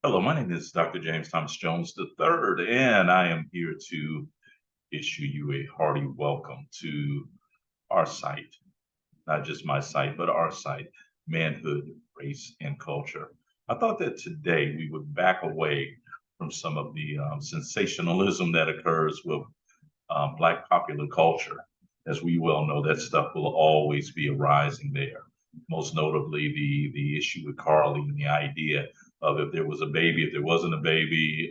Hello, my name is Dr. James Thomas Jones III, and I am here to issue you a hearty welcome to our site, not just my site, but our site, Manhood, Race, and Culture. I thought that today we would back away from some of the sensationalism that occurs with Black popular culture. As we well know, that stuff will always be arising there. Most notably, the issue with Carly and the idea of if there was a baby, if there wasn't a baby,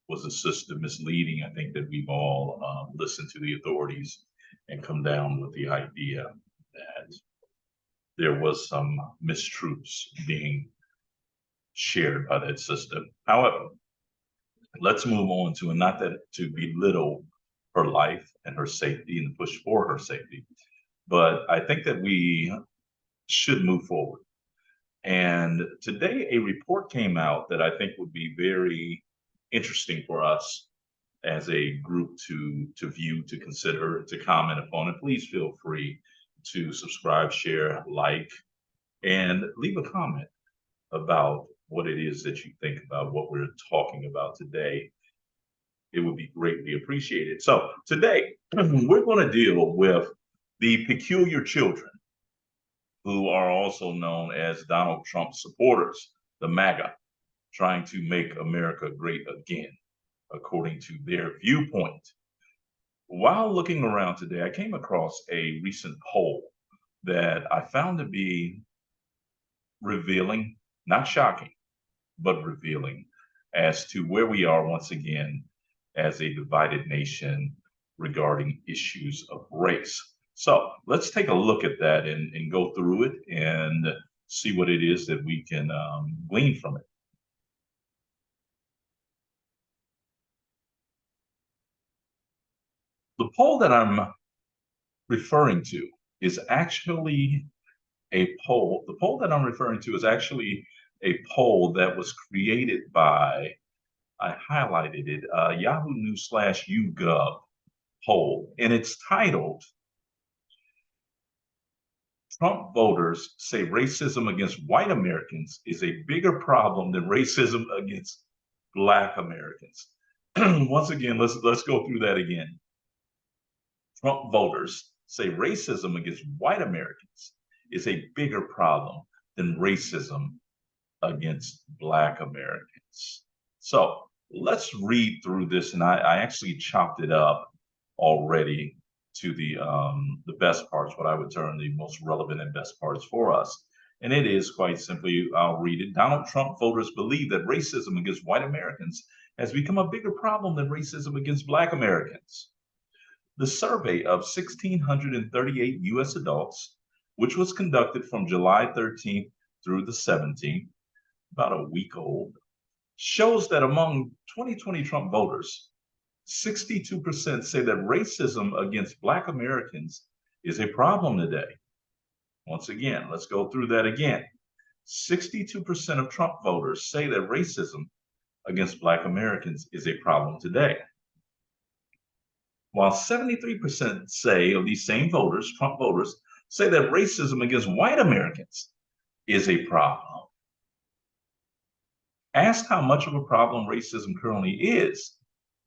was the system misleading? I think that we've all listened to the authorities and come down with the idea that there was some mistruths being shared by that system. However, let's move on to, and not that to belittle her life and her safety and push for her safety, but I think that we should move forward. And today, a report came out that I think would be very interesting for us as a group to view, to consider, to comment upon. And please feel free to subscribe, share, like, and leave a comment about what it is that you think about what we're talking about today. It would be greatly appreciated. So today, we're going to deal with the peculiar children who are also known as Donald Trump supporters, the MAGA, trying to make America great again, according to their viewpoint. While looking around today, I came across a recent poll that I found to be revealing, not shocking, but revealing as to where we are once again as a divided nation regarding issues of race. So let's take a look at that and go through it and see what it is that we can glean from it. The poll that I'm referring to is actually a poll. The poll that I'm referring to is actually a poll that was created by, I highlighted it, Yahoo News / YouGov poll, and it's titled, Trump voters say racism against white Americans is a bigger problem than racism against Black Americans. Once again, let's go through that again. Trump voters say racism against white Americans is a bigger problem than racism against Black Americans. So let's read through this, and I actually chopped it up already to the best parts, what I would term the most relevant and best parts for us. And it is quite simply, I'll read it. Donald Trump voters believe that racism against white Americans has become a bigger problem than racism against Black Americans. The survey of 1,638 U.S. adults, which was conducted from July 13th through the 17th, about a week old, shows that among 2020 Trump voters, 62% say that racism against Black Americans is a problem today. Once again, let's go through that again. 62% of Trump voters say that racism against Black Americans is a problem today. While 73% say of these same voters, Trump voters, say that racism against white Americans is a problem. Asked how much of a problem racism currently is,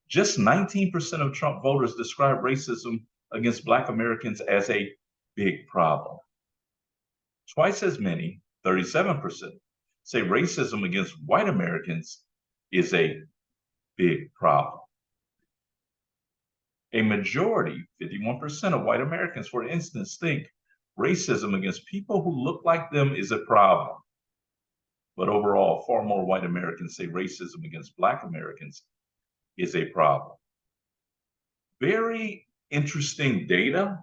just 19% of Trump voters describe racism against Black Americans as a big problem. Twice as many, 37%, say racism against white Americans is a big problem. A majority, 51% of white Americans, for instance, think racism against people who look like them is a problem. But overall, far more white Americans say racism against Black Americans is a problem. Very interesting data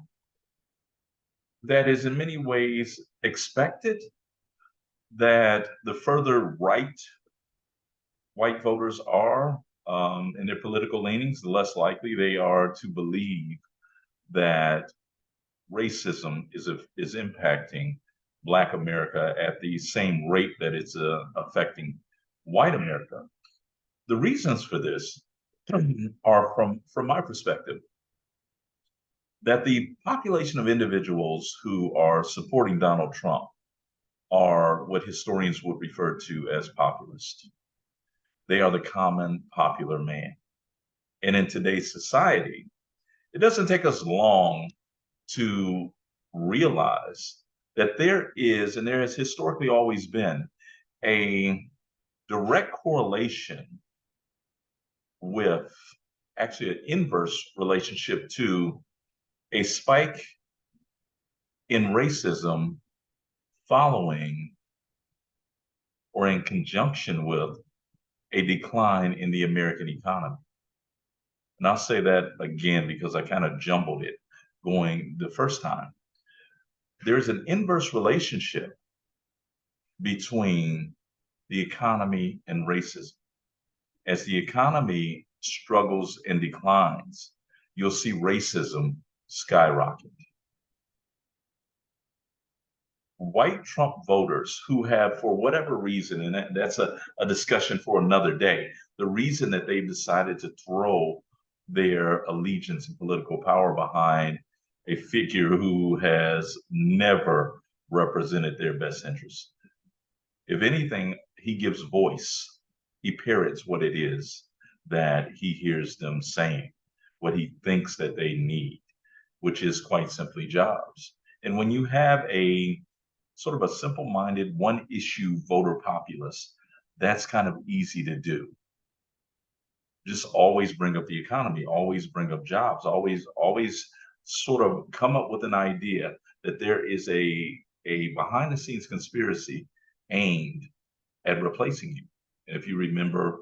that is in many ways expected, that the further right white voters are in their political leanings, the less likely they are to believe that racism is impacting Black America at the same rate that it's affecting white America. The reasons for this are, from my perspective, that the population of individuals who are supporting Donald Trump are what historians would refer to as populist. They are the common popular man. And in today's society, it doesn't take us long to realize that there is, and there has historically always been, a direct correlation with actually an inverse relationship to a spike in racism following or in conjunction with a decline in the American economy. And I'll say that again because I kind of jumbled it going the first time. There's an inverse relationship between the economy and racism. As the economy struggles and declines, you'll see racism skyrocket. White Trump voters who have, for whatever reason, and that's a discussion for another day, the reason that they've decided to throw their allegiance and political power behind a figure who has never represented their best interests. If anything, he gives voice. He parrots what it is that he hears them saying, what he thinks that they need, which is quite simply jobs. And when you have a sort of a simple-minded, one-issue voter populace, that's kind of easy to do. Just always bring up the economy, always bring up jobs, always sort of come up with an idea that there is a behind-the-scenes conspiracy aimed at replacing you. And if you remember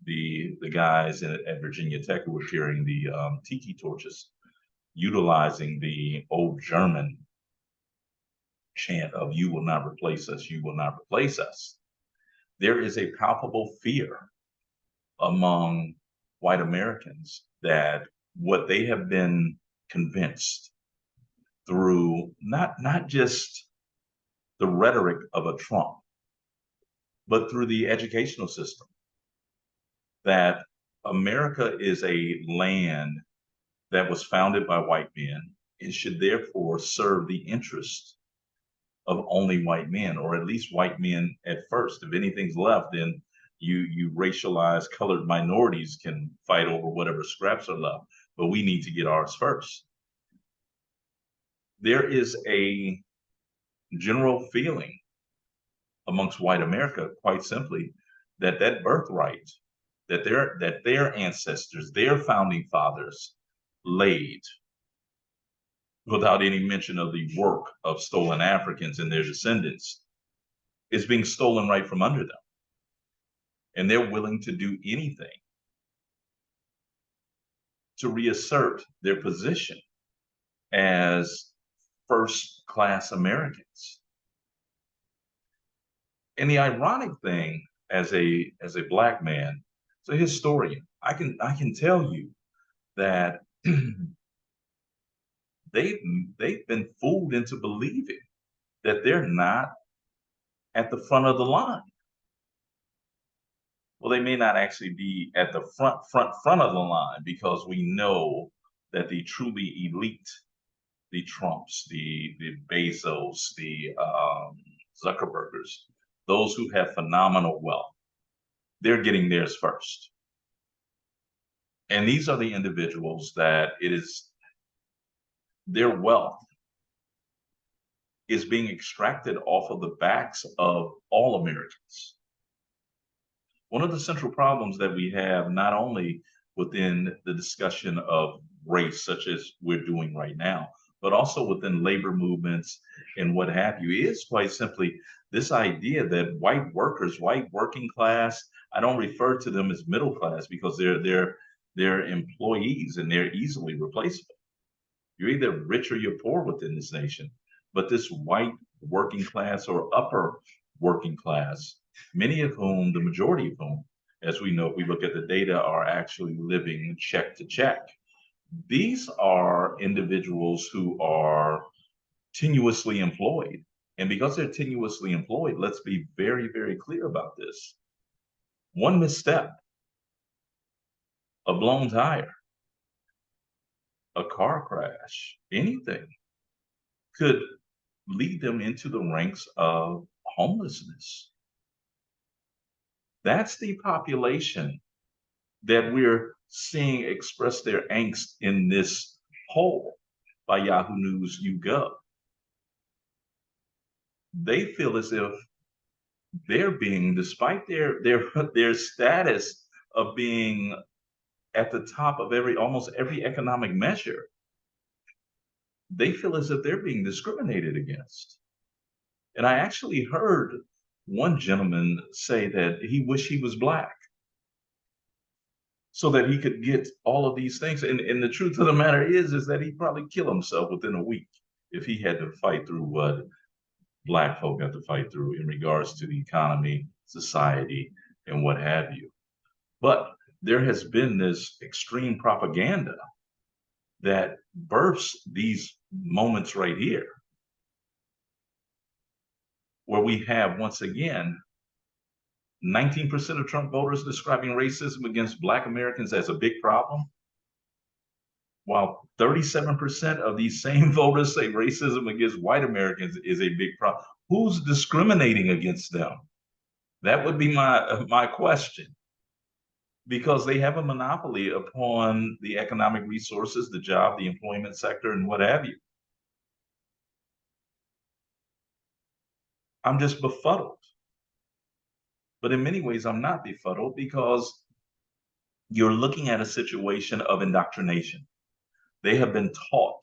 the guys at Virginia Tech who were carrying the tiki torches, utilizing the old German chant of "You will not replace us, you will not replace us." There is a palpable fear among white Americans that what they have been convinced through not just the rhetoric of a Trump, but through the educational system, that America is a land that was founded by white men and should therefore serve the interests of only white men, or at least white men at first. If anything's left, then you racialized colored minorities can fight over whatever scraps are left, but we need to get ours first. There is a general feeling amongst white America, quite simply, that birthright that their ancestors, their founding fathers laid, without any mention of the work of stolen Africans and their descendants, is being stolen right from under them. And they're willing to do anything to reassert their position as first-class Americans. And the ironic thing, as a black man, as a historian, I can tell you that they've been fooled into believing that they're not at the front of the line. Well, they may not actually be at the front of the line, because we know that the truly elite, the Trumps, the Bezos, the Zuckerbergers, those who have phenomenal wealth, they're getting theirs first. And these are the individuals that it is their wealth is being extracted off of the backs of all Americans. One of the central problems that we have, not only within the discussion of race, such as we're doing right now, but also within labor movements and what have you, is quite simply this idea that white workers, white working class, I don't refer to them as middle class because they're employees and they're easily replaceable. You're either rich or you're poor within this nation. But this white working class or upper working class, many of whom, the majority of whom, as we know, if we look at the data, are actually living check to check. These are individuals who are tenuously employed. And because they're tenuously employed, let's be very, very clear about this. One misstep, a blown tire, a car crash, anything could lead them into the ranks of homelessness. That's the population that we're seeing express their angst in this poll by Yahoo News YouGov. They feel as if they're being, despite their status of being at the top of almost every economic measure, they feel as if they're being discriminated against. And I actually heard one gentleman say that he wished he was Black so that he could get all of these things. And the truth of the matter is that he'd probably kill himself within a week if he had to fight through what Black folk have to fight through in regards to the economy, society, and what have you. But there has been this extreme propaganda that births these moments right here, where we have, once again, 19% of Trump voters describing racism against Black Americans as a big problem, while 37% of these same voters say racism against white Americans is a big problem. Who's discriminating against them? That would be my question. Because they have a monopoly upon the economic resources, the job, the employment sector, and what have you. I'm just befuddled. But in many ways, I'm not befuddled because you're looking at a situation of indoctrination. They have been taught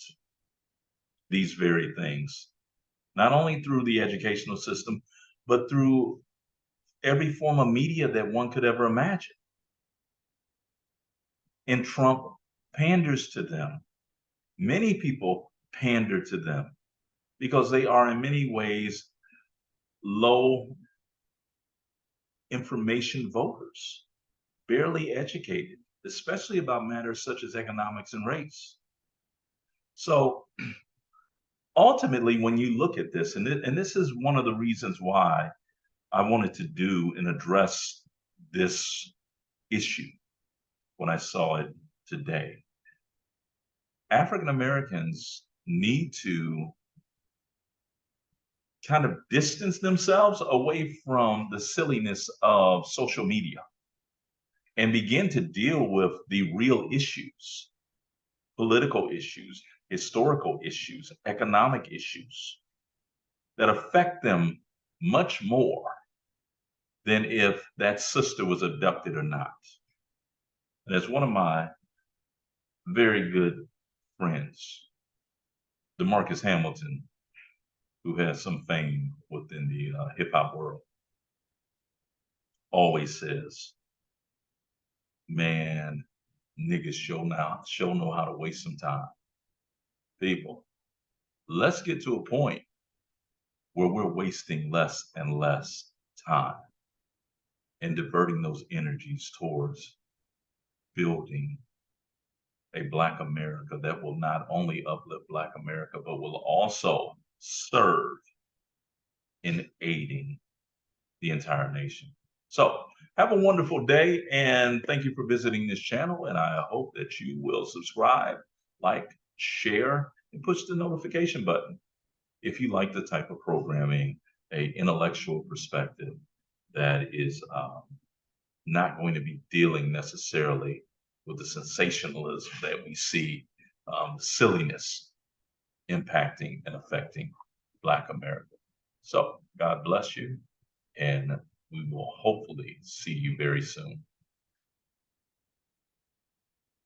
these very things, not only through the educational system, but through every form of media that one could ever imagine. And Trump panders to them. Many people pander to them because they are in many ways low information voters, barely educated, especially about matters such as economics and race. So ultimately, when you look at this, and this is one of the reasons why I wanted to do and address this issue when I saw it today, African Americans need to kind of distance themselves away from the silliness of social media and begin to deal with the real issues, political issues, historical issues, economic issues that affect them much more than if that sister was abducted or not. And as one of my very good friends, DeMarcus Hamilton, who has some fame within the hip hop world, always says, man, niggas show know how to waste some time. People, let's get to a point where we're wasting less and less time and diverting those energies towards building a Black America that will not only uplift Black America, but will also serve in aiding the entire nation. So have a wonderful day, and thank you for visiting this channel. And I hope that you will subscribe, like, share, and push the notification button if you like the type of programming, a intellectual perspective that is not going to be dealing necessarily with the sensationalism that we see, silliness impacting and affecting Black America. So God bless you, and we will hopefully see you very soon.